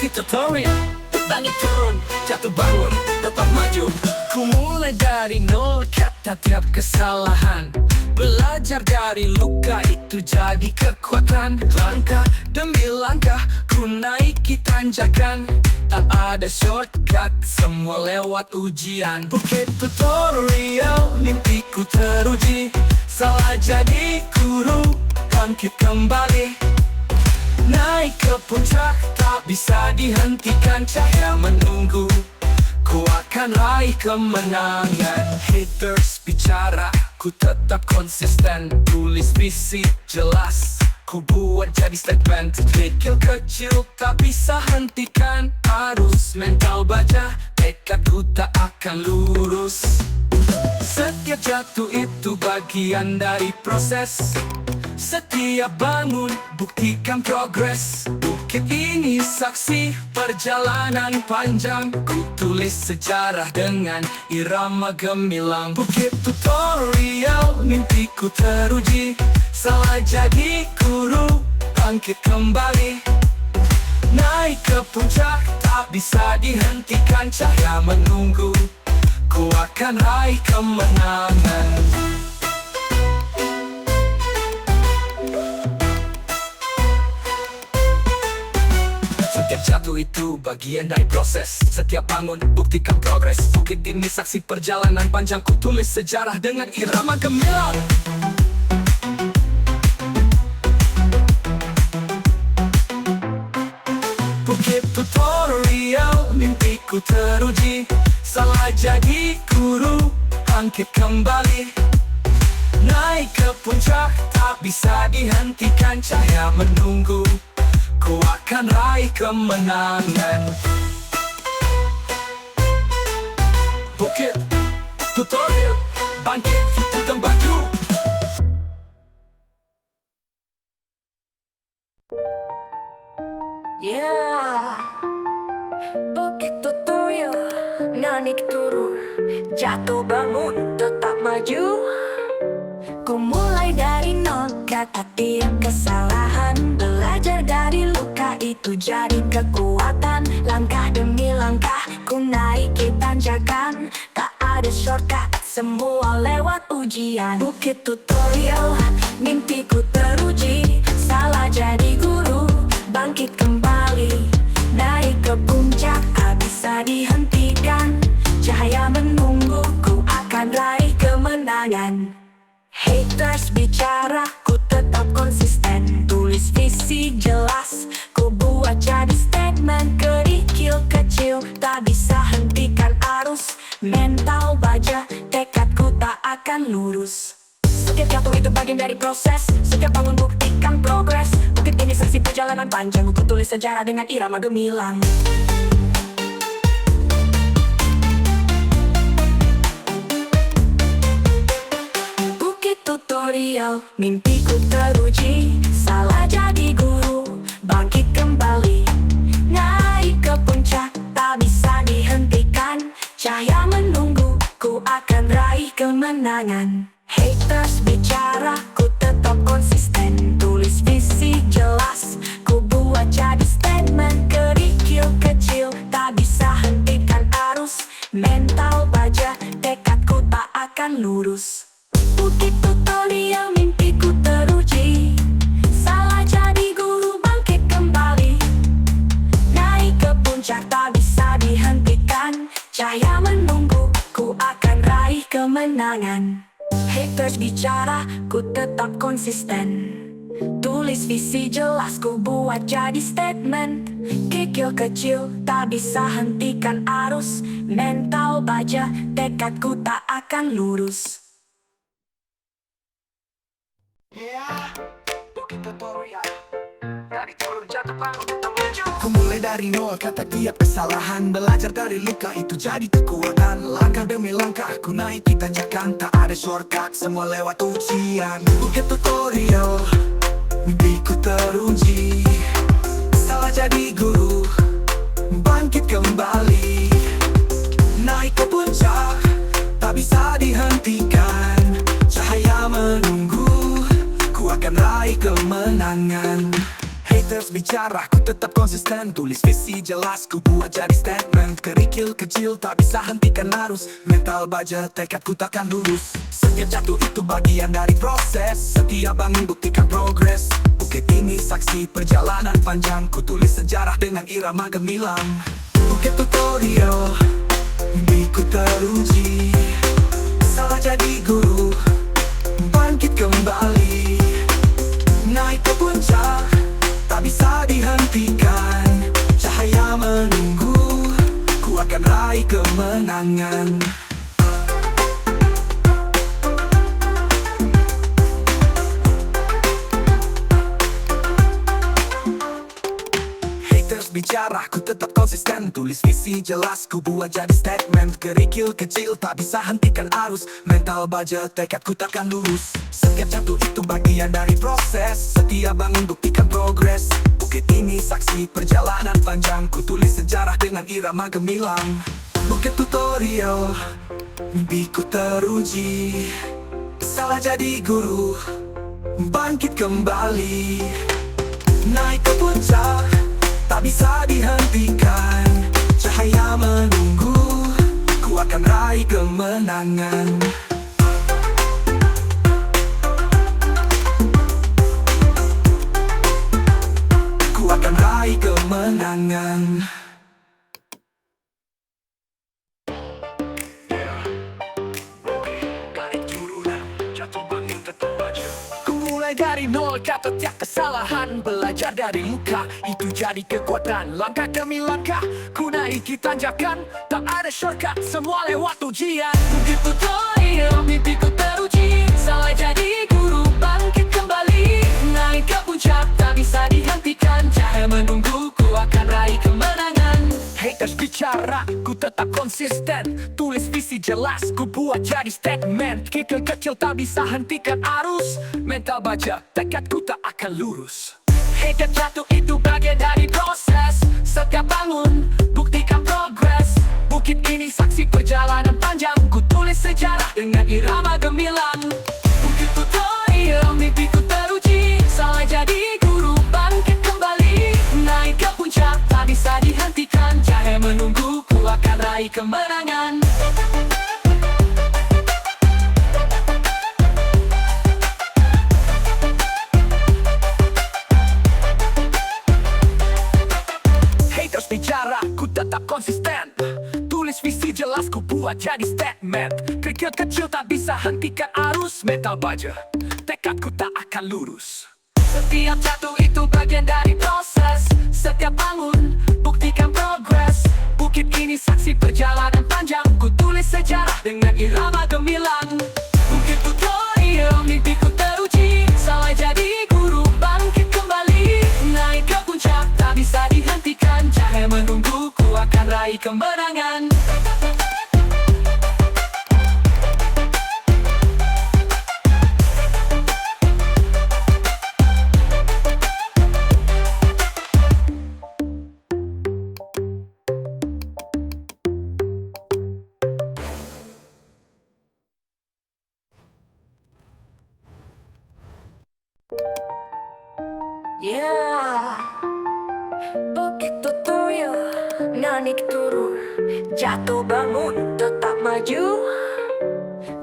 Bukti tutorial, bangkit turun, jatuh bangun, tetap maju. Ku mulai dari nol, kata tiap kesalahan. Belajar dari luka itu jadi kekuatan. Langkah demi langkah ku naiki tanjakan. Tak ada shortcut, semua lewat ujian. Bukit tutorial, mimpiku teruji. Salah jadi guru, bangkit kembali. Naik ke puncak, tak bisa dihentikan. Cahaya menunggu, ku akan raih kemenangan. Haters bicara, ku tetap konsisten. Tulis visi jelas, ku buat jadi statement. Kerikil kecil tak bisa hentikan arus. Mental baja, tekadku tak akan lurus. Setiap jatuh itu bagian dari proses. Setiap bangun, buktikan progres. Bukit ini saksi perjalanan panjang. Ku tulis sejarah dengan irama gemilang. Bukit tutorial, mimpiku teruji. Salah jadi guru, bangkit kembali. Naik ke puncak, tak bisa dihentikan. Cahaya menunggu, ku akan raih kemenangan. Setiap jatuh itu bagian dari proses. Setiap bangun, buktikan progres. Bukit ini saksi perjalanan panjang. Ku tulis sejarah dengan irama gemilang. Bukit tutorial, mimpiku teruji. Salah jadi guru, bangkit kembali. Naik ke puncak, tak bisa dihentikan. Cahaya menunggu, ku akan raih kemenangan. Bukit tutorial, bangkit kita baju. Yeah, bukit tutorial, naik turun, jatuh bangun, tetap maju. Ku mulai dari nol, kata tiap kesalahan. Belajar dari luka itu jadi kekuatan. Langkah demi langkah ku naiki tanjakan. Tak ada shortcut, semua lewat ujian. Bukit tutorial, mimpiku teruji. Salah jadi guru, bangkit kembali. Naik ke puncak, tak bisa dihentikan. Cahaya menunggu, ku akan raih kemenangan. Haters bicara, ku tetap konsisten. Tulis visi jelas, ku buat jadi statement. Kerikil kecil, tak bisa hentikan arus. Mental baja, tekadku tak akan lurus. Setiap jatuh itu bagian dari proses. Setiap bangun buktikan progres. Bukit ini saksi perjalanan panjang. Ku tulis sejarah dengan irama gemilang. Tutorial, mimpiku teruji. Salah jadi guru, bangkit kembali. Naik ke puncak, tak bisa dihentikan. Cahaya menunggu, ku akan raih kemenangan. Haters bicara, ku tetap konsisten. Tulis visi jelas, ku buat jadi statement. Kerikil kecil, tak bisa hentikan arus. Mental baja, tekadku tak akan lurus. Bukit tutorial, mimpiku teruji. Salah jadi guru, bangkit kembali. Naik ke puncak, tak bisa dihentikan. Cahaya menunggu, ku akan raih kemenangan. Haters bicara, ku tetap konsisten. Tulis visi jelas, ku buat jadi statement. Kikil kecil, tak bisa hentikan arus. Mental baja, tekadku tak akan lurus. Yeah, bukit tutorial, dari turun jatuh bangun tetap maju. Ku mulai dari nol, kata tiap kesalahan. Belajar dari luka itu jadi kekuatan. Langkah demi langkah ku naiki tanjakan. Tak ada shortcut, semua lewat ujian. Bukit tutorial, mimpiku teruji. Salah jadi guru, bangkit kembali. Naik ke puncak, tak bisa dihentikan. Cahaya menunggu, ku akan raih kemenangan. Haters bicara, ku tetap konsisten. Tulis visi jelas, ku buat jadi statement. Kerikil kecil, tak bisa hentikan arus. Mental baja, tekadku takkan lurus. Setiap jatuh itu bagian dari proses. Setiap bangun buktikan progres. Bukit ini saksi perjalanan panjang. Ku tulis sejarah dengan irama gemilang. Bukit tutorial, mimpiku teruji. Salah jadi guru, bangkit kembali. Naik ke puncak, tak bisa dihentikan. Cahaya menunggu, ku akan raih kemenangan. Haters bicara, ku tetap konsisten. Tulis visi jelas, ku buat jadi statement. Kerikil kecil, tak bisa hentikan arus. Mental baja, tekadku takkan lurus. Setiap jatuh itu bagian dari proses. Setiap bangun buktikan progres. Bukit ini saksi perjalanan panjang. Ku tulis sejarah dengan irama gemilang. Bukit tutorial, mimpiku teruji. Salah jadi guru, bangkit kembali. Naik ke puncak, tak bisa dihentikan. Cahaya menunggu, ku akan raih kemenangan. Ku akan raih kemenangan. Ku mulai dari nol, kata tiap kesalahan. Belajar dari luka, itu jadi kekuatan. Langkah demi langkah, ku naiki tanjakan. Tak ada shortcut, semua lewat ujian. Bukit tutorial, mimpiku teruji. Salah jadi guru, bangkit kembali. Naik ke puncak, tak bisa dihentikan. Cahaya menunggu, ku akan raih kemenangan. Haters bicara, ku tetap konsisten. Tulis visi jelas, ku buat jadi statement. Kikil kecil tak bisa hentikan arus. Mental baja, tekadku tak akan lurus. Haters jatuh itu bagian dari proses. Setiap bangun, buktikan progres. Bukit ini saksi perjalanan panjang. Ku tulis sejarah dengan irama gemilang. Bukit tutorial, mimpiku teruji. Salah jadi guru, bangkit kembali. Naik ke puncak, tak bisa dihentikan. Cahaya menunggu, ku akan raih kemenangan. Haters bicara, ku tetap konsisten. Tulis visi jelas, ku buat jadi statement. Kerikil kecil tak bisa hentikan arus. Mental baja, tekadku tak akan lurus. Setiap jatuh itu bagian dari proses. Setiap bangun, buktikan progres. Bukit ini saksi perjalanan panjang. Ku tulis sejarah dengan irama gemilang. Bukit tutorial, mimpiku teruji. Salah jadi guru, bangkit kembali. Naik ke puncak, tak bisa dihentikan. Cahaya menunggu, ku akan raih kemenangan. Yeah, bukit tutorial, naik turun, jatuh bangun, tetap maju.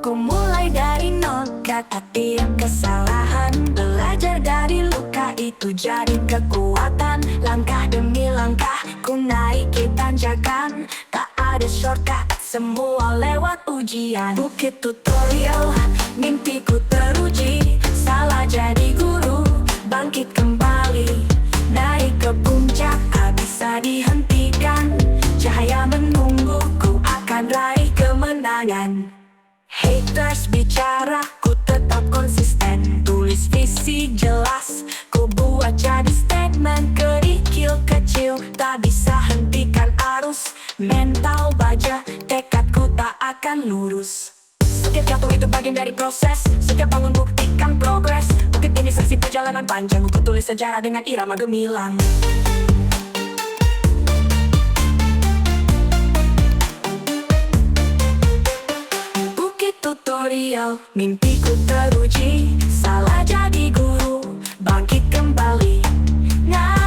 Ku mulai dari nol, kata tiap kesalahan. Belajar dari luka, itu jadi kekuatan. Langkah demi langkah, ku naiki tanjakan. Tak ada shortcut, semua lewat ujian. Bukit tutorial, mimpiku teruji. Salah jadi guru, bangkit kembali. Naik ke puncak, tak bisa dihentikan. Cahaya menunggu, ku akan raih kemenangan. Haters bicara, ku tetap konsisten. Tulis visi jelas, ku buat jadi statement. Kerikil kecil, tak bisa hentikan arus. Mental baja, tekadku tak akan lurus. Setiap jatuh itu bagian dari proses. Setiap bangun buktikan progres. Bukit ini saksi perjalanan panjang. Ku tulis sejarah dengan irama gemilang. Bukit tutorial, mimpiku teruji. Salah jadi guru, bangkit kembali. Nah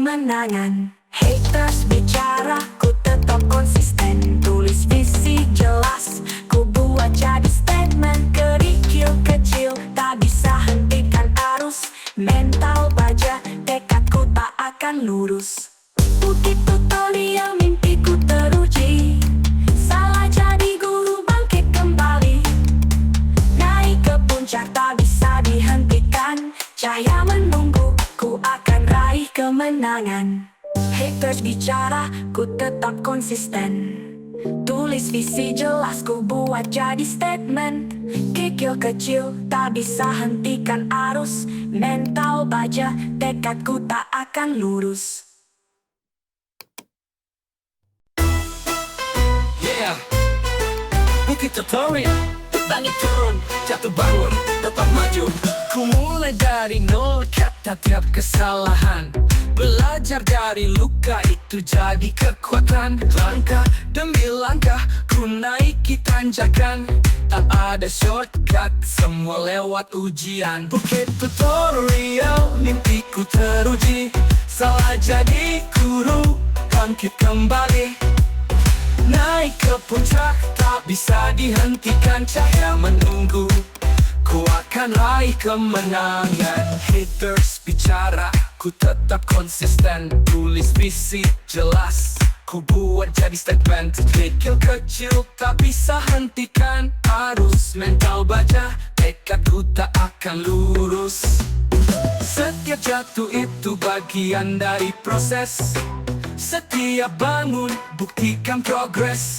kemenangan. Haters bicara, ku tetap konsisten. Tulis visi jelas, ku buat jadi statement. Kerikil kecil, tak bisa hentikan arus. Mental baja, tekadku tak akan lurus. Bukit tutorial, mimpiku teruji. Salah jadi guru, bangkit kembali. Naik ke puncak, tak bisa dihentikan. Cahaya menunggu, ku akan raih kemenangan. Haters bicara, ku tetap konsisten. Tulis visi jelas, ku buat jadi statement. Kikil kecil, tak bisa hentikan arus. Mental baja, tekadku tak akan lurus. Yeah, Bukit tutorial, bangkit turun, jatuh bangun, tetap maju. Ku mulai dari nol, kata tiap kesalahan. Belajar dari luka, itu jadi kekuatan. Langkah demi langkah, ku naiki tanjakan. Tak ada shortcut, semua lewat ujian. Bukit tutorial, mimpiku teruji. Salah jadi guru, bangkit kembali. Naik ke puncak, tak bisa dihentikan. Cahaya menunggu, ku akan raih kemenangan. Haters bicara, ku tetap konsisten. Tulis visi jelas, ku buat jadi statement. Kikil kecil, tak bisa hentikan arus. Mental baja, tekadku tak akan lurus. Setiap jatuh itu bagian dari proses. Setiap bangun, buktikan progres.